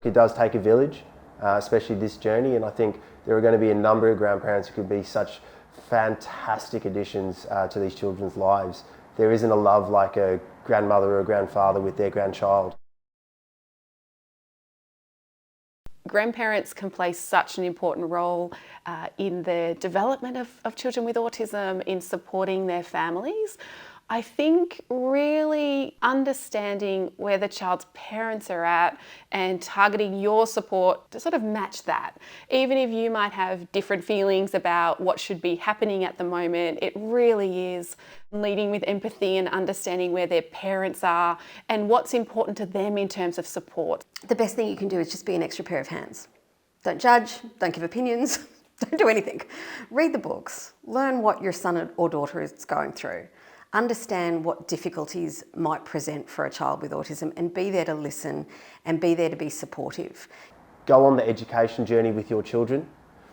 It does take a village, especially this journey, and I think there are going to be a number of grandparents who could be such fantastic additions to these children's lives. There isn't a love like a grandmother or a grandfather with their grandchild. Grandparents can play such an important role in the development of children with autism, in supporting their families. I think really understanding where the child's parents are at and targeting your support to sort of match that. Even if you might have different feelings about what should be happening at the moment, it really is leading with empathy and understanding where their parents are and what's important to them in terms of support. The best thing you can do is just be an extra pair of hands. Don't judge, don't give opinions, don't do anything. Read the books, learn what your son or daughter is going through. Understand what difficulties might present for a child with autism and be there to listen and be there to be supportive. Go on the education journey with your children.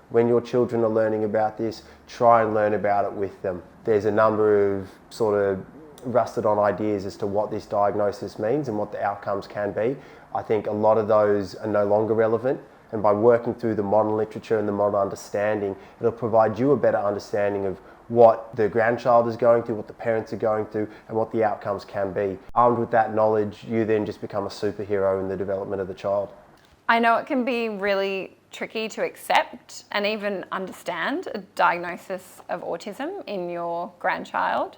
When your children are learning about this, try and learn about it with them. There's a number of sort of rusted on ideas as to what this diagnosis means and what the outcomes can be. I think a lot of those are no longer relevant, and by working through the modern literature and the modern understanding, it'll provide you a better understanding of what the grandchild is going through, what the parents are going through, and what the outcomes can be. Armed with that knowledge, you then just become a superhero in the development of the child. I know it can be really tricky to accept and even understand a diagnosis of autism in your grandchild.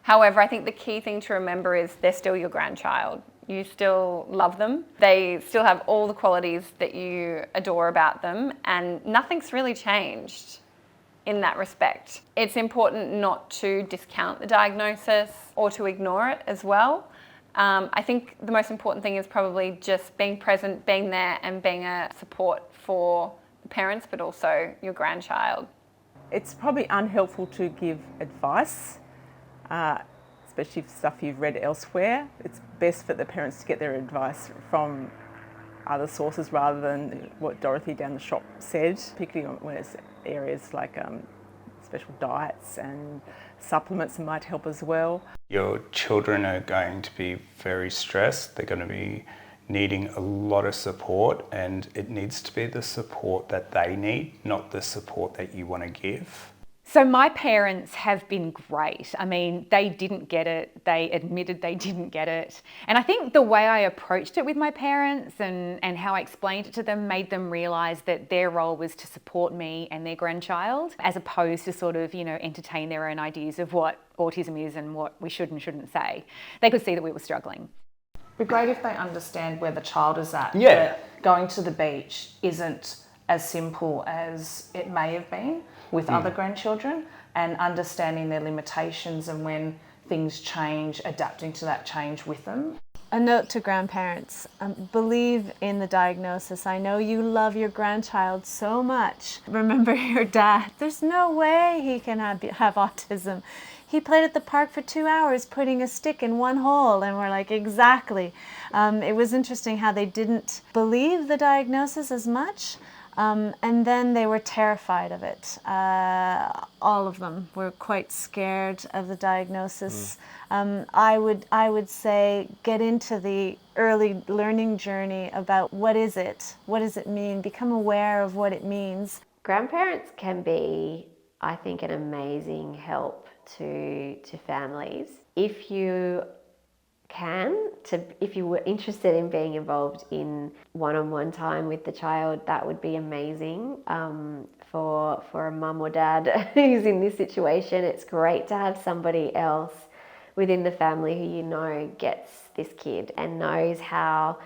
However, I think the key thing to remember is they're still your grandchild. You still love them. They still have all the qualities that you adore about them, and nothing's really changed in that respect. It's important not to discount the diagnosis or to ignore it as well. I think the most important thing is probably just being present, being there, and being a support for the parents, but also your grandchild. It's probably unhelpful to give advice, especially for stuff you've read elsewhere. It's best for the parents to get their advice from other sources rather than what Dorothy down the shop said, particularly when it's areas like special diets and supplements might help as well. Your children are going to be very stressed. They're going to be needing a lot of support, and it needs to be the support that they need, not the support that you want to give. So my parents have been great. I mean, they didn't get it. They admitted they didn't get it. And I think the way I approached it with my parents and how I explained it to them made them realise that their role was to support me and their grandchild, as opposed to sort of, entertain their own ideas of what autism is and what we should and shouldn't say. They could see that we were struggling. It'd be great if they understand where the child is at. Yeah. That going to the beach isn't as simple as it may have been with other grandchildren, and understanding their limitations and when things change, adapting to that change with them. A note to grandparents, believe in the diagnosis. I know you love your grandchild so much. Remember your dad. There's no way he can have autism. He played at the park for 2 hours putting a stick in one hole, and we're like, exactly. It was interesting how they didn't believe the diagnosis as much. And then they were terrified of it. All of them were quite scared of the diagnosis. I would say get into the early learning journey about what is it? What does it mean? Become aware of what it means. Grandparents can be, I think, an amazing help to families. If you if you were interested in being involved in one-on-one time with the child, that would be amazing. For a mum or dad who's in this situation, it's great to have somebody else within the family who gets this kid and knows how,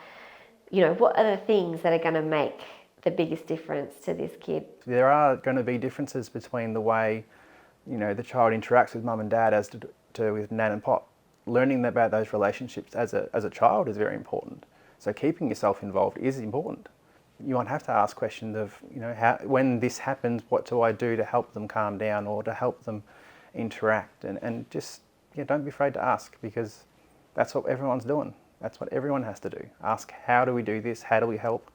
what are the things that are going to make the biggest difference to this kid. There are going to be differences between the way, the child interacts with mum and dad as to with nan and pop. Learning about those relationships as a child is very important. So keeping yourself involved is important. You might have to ask questions of, when this happens, what do I do to help them calm down or to help them interact? And just, don't be afraid to ask, because that's what everyone's doing. That's what everyone has to do. Ask, how do we do this? How do we help?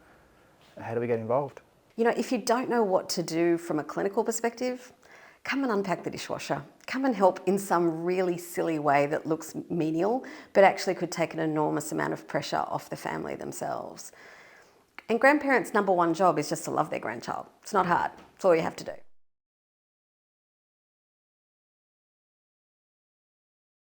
How do we get involved? If you don't know what to do from a clinical perspective, come and unpack the dishwasher. Come and help in some really silly way that looks menial, but actually could take an enormous amount of pressure off the family themselves. And grandparents' number one job is just to love their grandchild. It's not hard. It's all you have to do.